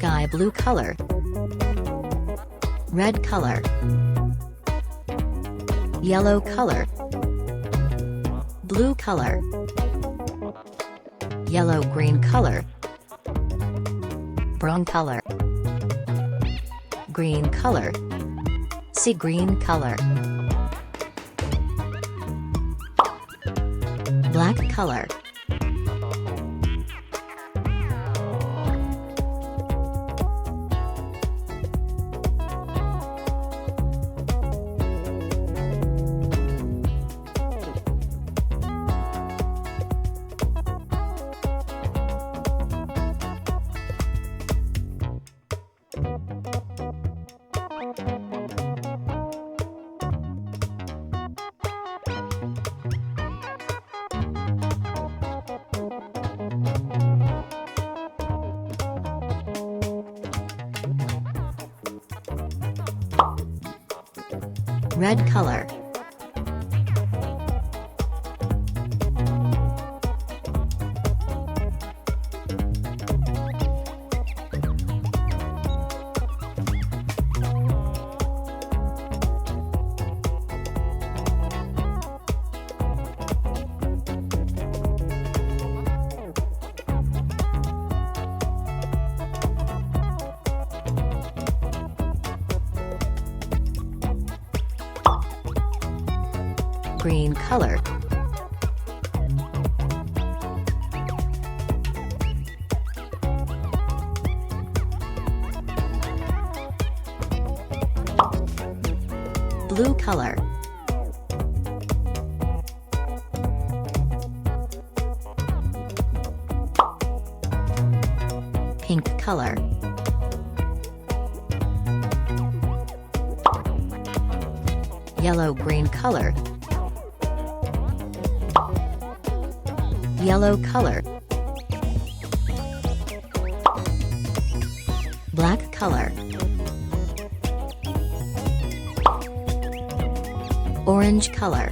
sky blue color, red color, yellow color, blue color, yellow-green color, brown color, green color, sea green color, black color, red color, green color, blue color, pink color, yellow-green color, yellow color, black color, orange color.